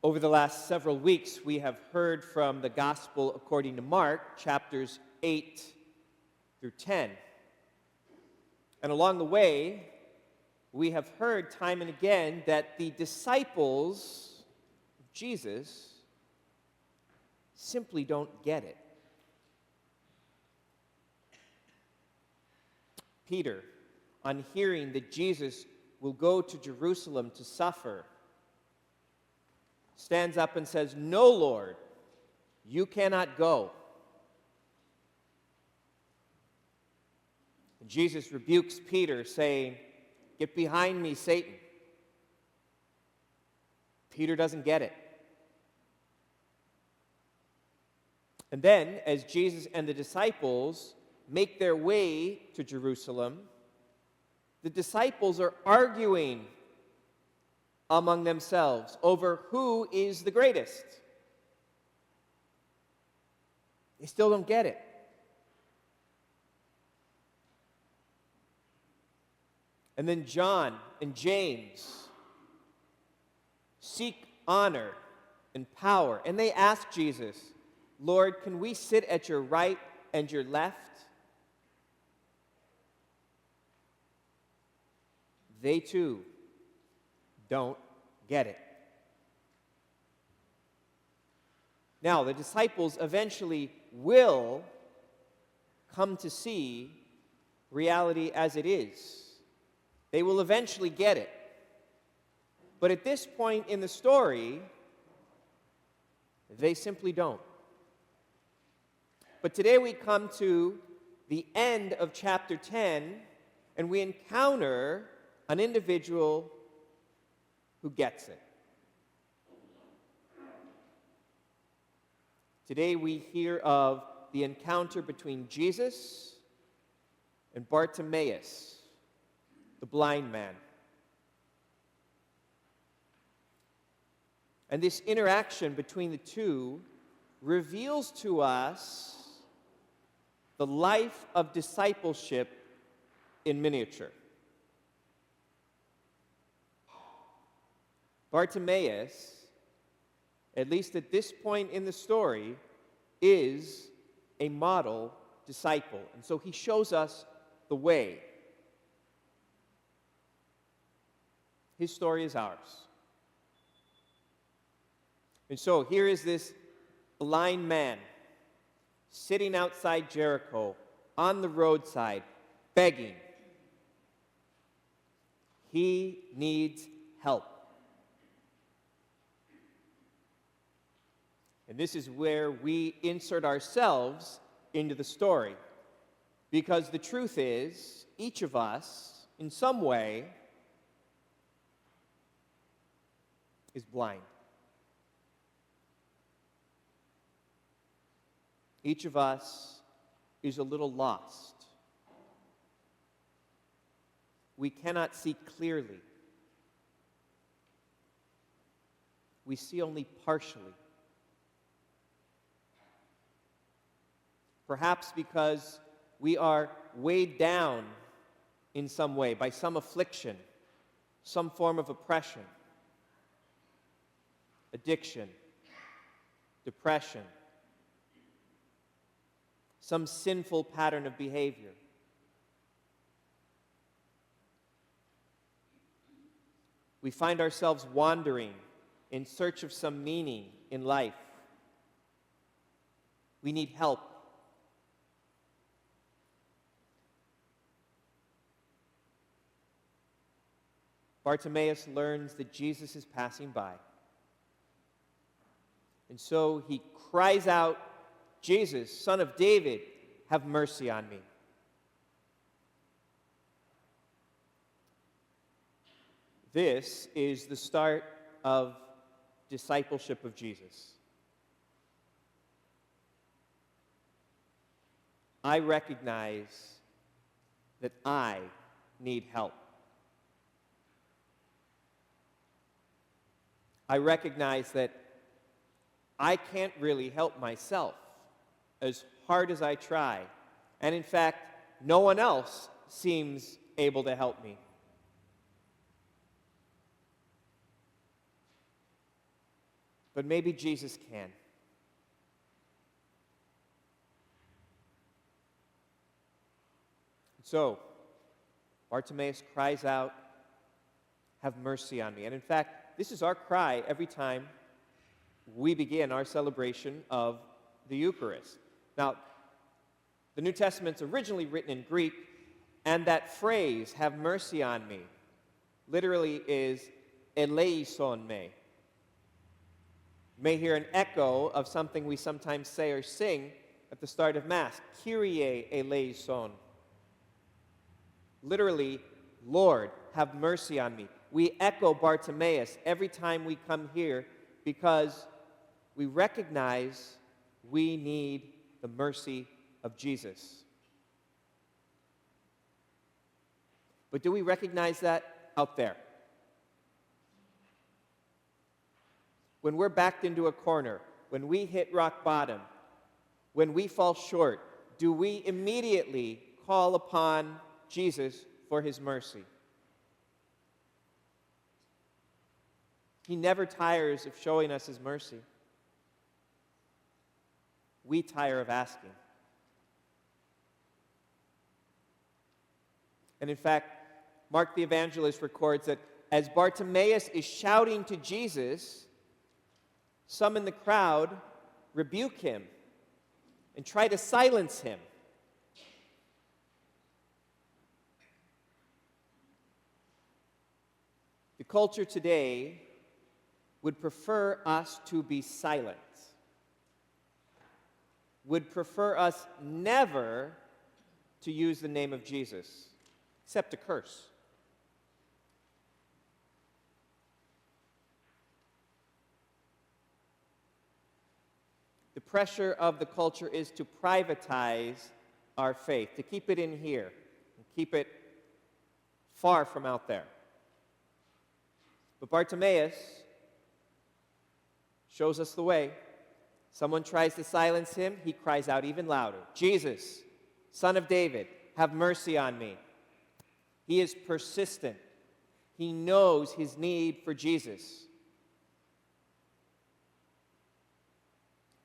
Over the last several weeks, we have heard from the Gospel according to Mark, chapters 8 through 10. And along the way, we have heard time and again that the disciples of Jesus simply don't get it. Peter, on hearing that Jesus will go to Jerusalem to suffer, stands up and says, "No, Lord, you cannot go." And Jesus rebukes Peter, saying, "Get behind me, Satan." Peter doesn't get it. And then, as Jesus and the disciples make their way to Jerusalem, the disciples are arguing among themselves over who is the greatest. They still don't get it. And then John and James seek honor and power, and they ask Jesus, "Lord, can we sit at your right and your left?" They too don't get it. Now, the disciples eventually will come to see reality as it is. They will eventually get it. But at this point in the story, they simply don't. But today we come to the end of chapter 10, and we encounter an individual who gets it. Today we hear of the encounter between Jesus and Bartimaeus, the blind man. And this interaction between the two reveals to us the life of discipleship in miniature. Bartimaeus, at least at this point in the story, is a model disciple. And so he shows us the way. His story is ours. And so here is this blind man sitting outside Jericho on the roadside, begging. He needs help. And this is where we insert ourselves into the story. Because the truth is, each of us, in some way, is blind. Each of us is a little lost. We cannot see clearly. We see only partially. Perhaps because we are weighed down in some way by some affliction, some form of oppression, addiction, depression, some sinful pattern of behavior. We find ourselves wandering in search of some meaning in life. We need help. Bartimaeus learns that Jesus is passing by. And so he cries out, "Jesus, Son of David, have mercy on me." This is the start of discipleship of Jesus. I recognize that I need help. I recognize that I can't really help myself as hard as I try. And in fact, no one else seems able to help me. but maybe Jesus can. So, Bartimaeus cries out, "Have mercy on me." And in fact, this is our cry every time we begin our celebration of the Eucharist. Now, the New Testament's originally written in Greek, and that phrase, "have mercy on me," literally is eleison me. You may hear an echo of something we sometimes say or sing at the start of Mass, Kyrie eleison. Literally, Lord, have mercy on me. We echo Bartimaeus every time we come here because we recognize we need the mercy of Jesus. But do we recognize that out there? When we're backed into a corner, when we hit rock bottom, when we fall short, do we immediately call upon Jesus for his mercy? He never tires of showing us his mercy. We tire of asking. And in fact, Mark the Evangelist records that as Bartimaeus is shouting to Jesus, some in the crowd rebuke him and try to silence him. The culture today would prefer us to be silent, would prefer us never to use the name of Jesus, except to curse. The pressure of the culture is to privatize our faith, to keep it in here, and keep it far from out there. But Bartimaeus shows us the way. Someone tries to silence him, he cries out even louder, "Jesus, Son of David, have mercy on me." He is persistent. He knows his need for Jesus.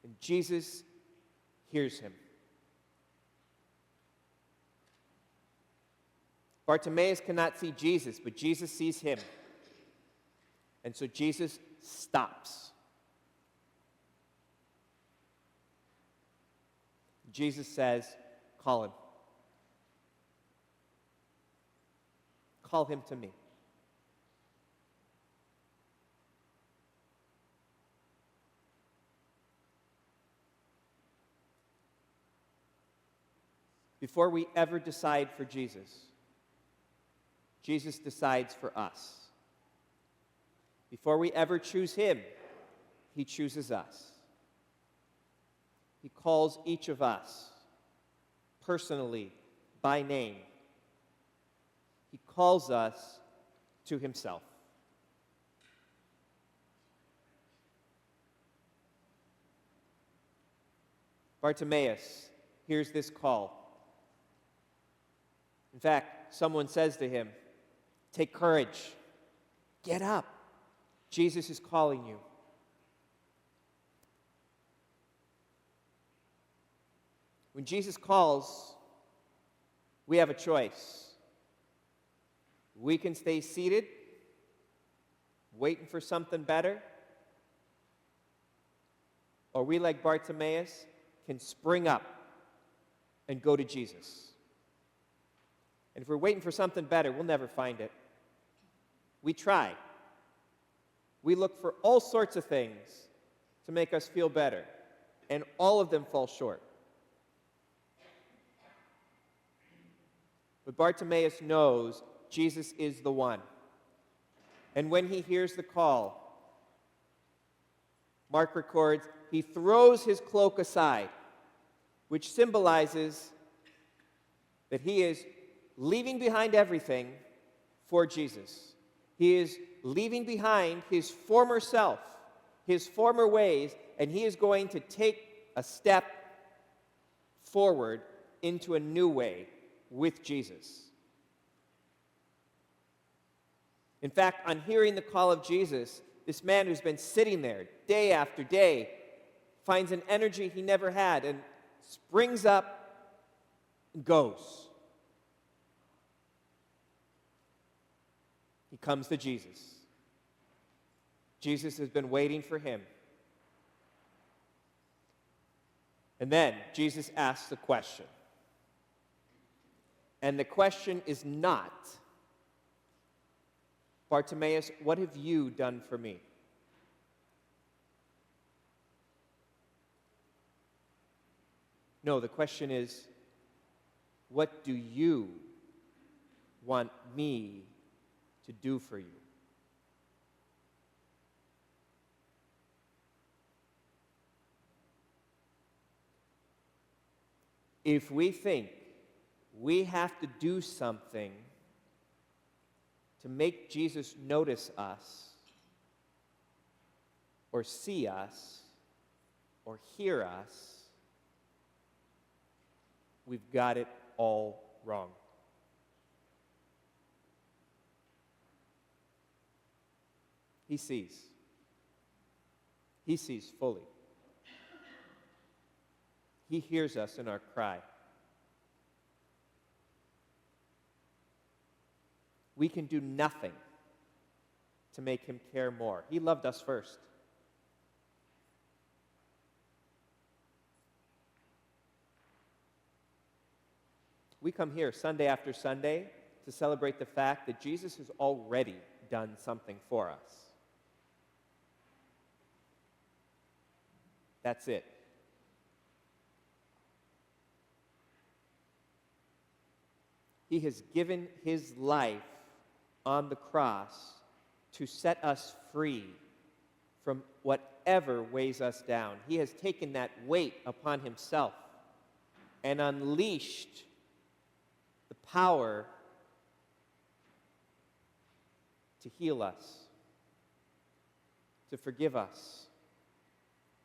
And Jesus hears him. Bartimaeus cannot see Jesus, but Jesus sees him. And so Jesus stops. Jesus says, "Call him. Call him to me." Before we ever decide for Jesus, Jesus decides for us. Before we ever choose him, he chooses us. He calls each of us personally by name. He calls us to himself. Bartimaeus hears this call. In fact, someone says to him, "Take courage. Get up. Jesus is calling you." When Jesus calls, we have a choice. We can stay seated, waiting for something better, or we, like Bartimaeus, can spring up and go to Jesus. And if we're waiting for something better, we'll never find it. We try. We look for all sorts of things to make us feel better, and all of them fall short. But Bartimaeus knows Jesus is the one. And when he hears the call, Mark records, he throws his cloak aside, which symbolizes that he is leaving behind everything for Jesus. He is leaving behind his former self, his former ways, and he is going to take a step forward into a new way with Jesus. In fact, on hearing the call of Jesus, This man who's been sitting there day after day finds an energy he never had and springs up and goes. He comes to Jesus. Jesus has been waiting for him. And then Jesus asks a question. And the question is not, Bartimaeus, what have you done for me? No, the question is, what do you want me to do for you? If we think we have to do something to make Jesus notice us, or see us, or hear us, we've got it all wrong. He sees. He sees fully. He hears us in our cry. We can do nothing to make him care more. He loved us first. We come here Sunday after Sunday to celebrate the fact that Jesus has already done something for us. That's it. He has given his life on the cross to set us free from whatever weighs us down. He has taken that weight upon himself and unleashed the power to heal us, to forgive us,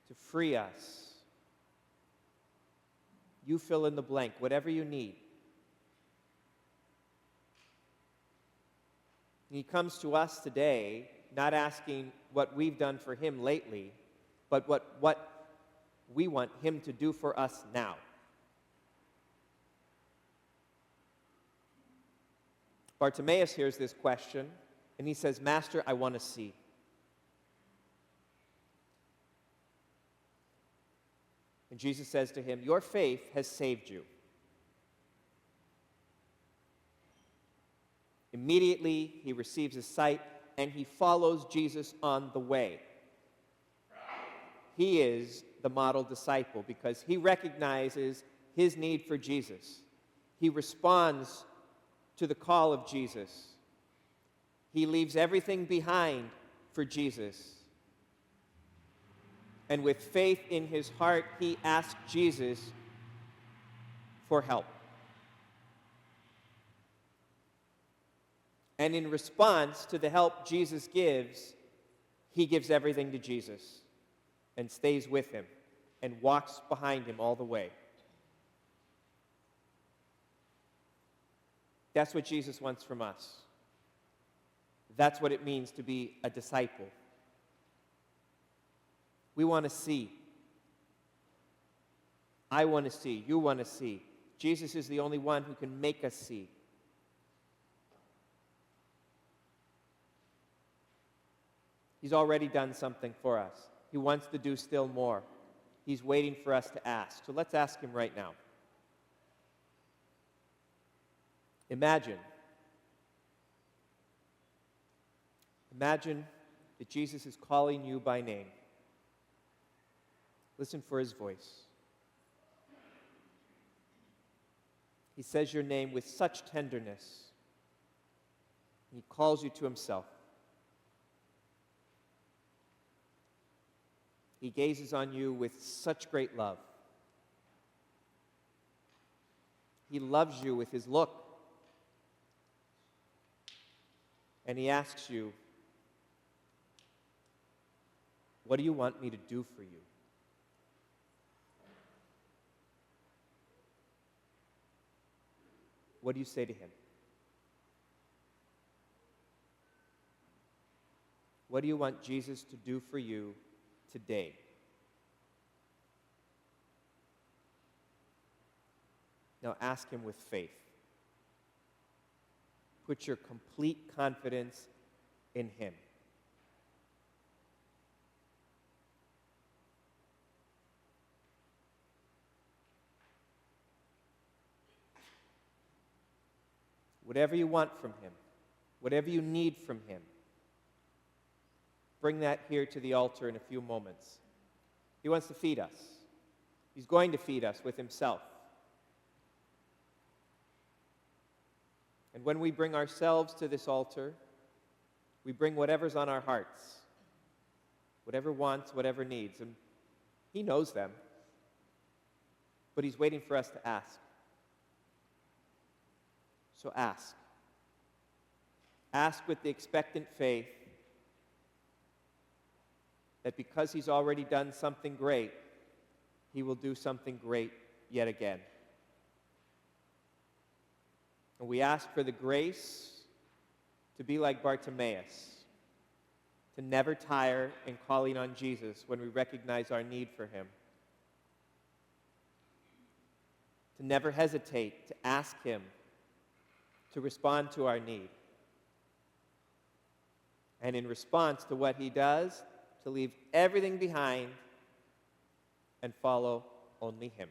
to free us. You fill in the blank, whatever you need. He comes to us today not asking what we've done for him lately, but what we want him to do for us now. Bartimaeus hears this question, and he says, Master, I want to see. And Jesus says to him, your faith has saved you. Immediately, he receives his sight, and he follows Jesus on the way. He is the model disciple because he recognizes his need for Jesus. He responds to the call of Jesus. He leaves everything behind for Jesus. And with faith in his heart, he asks Jesus for help. And in response to the help Jesus gives, he gives everything to Jesus and stays with him and walks behind him all the way. That's what Jesus wants from us. That's what it means to be a disciple. We want to see. I want to see. You want to see. Jesus is the only one who can make us see. He's already done something for us. He wants to do still more. He's waiting for us to ask. So let's ask him right now. Imagine that Jesus is calling you by name. Listen for his voice. He says your name with such tenderness. He calls you to himself. He gazes on you with such great love. He loves you with his look. And he asks you, what do you want me to do for you? What do you say to him? What do you want Jesus to do for you today? Now ask him with faith. Put your complete confidence in him. Whatever you want from him, whatever you need from him, bring that here to the altar in a few moments. He wants to feed us. He's going to feed us with himself. And when we bring ourselves to this altar, we bring whatever's on our hearts, whatever wants, whatever needs. And he knows them, but he's waiting for us to ask. So ask. Ask with the expectant faith that because he's already done something great, he will do something great yet again. And we ask for the grace to be like Bartimaeus, to never tire in calling on Jesus when we recognize our need for him, to never hesitate to ask him to respond to our need, and in response to what he does, to leave everything behind and follow only him.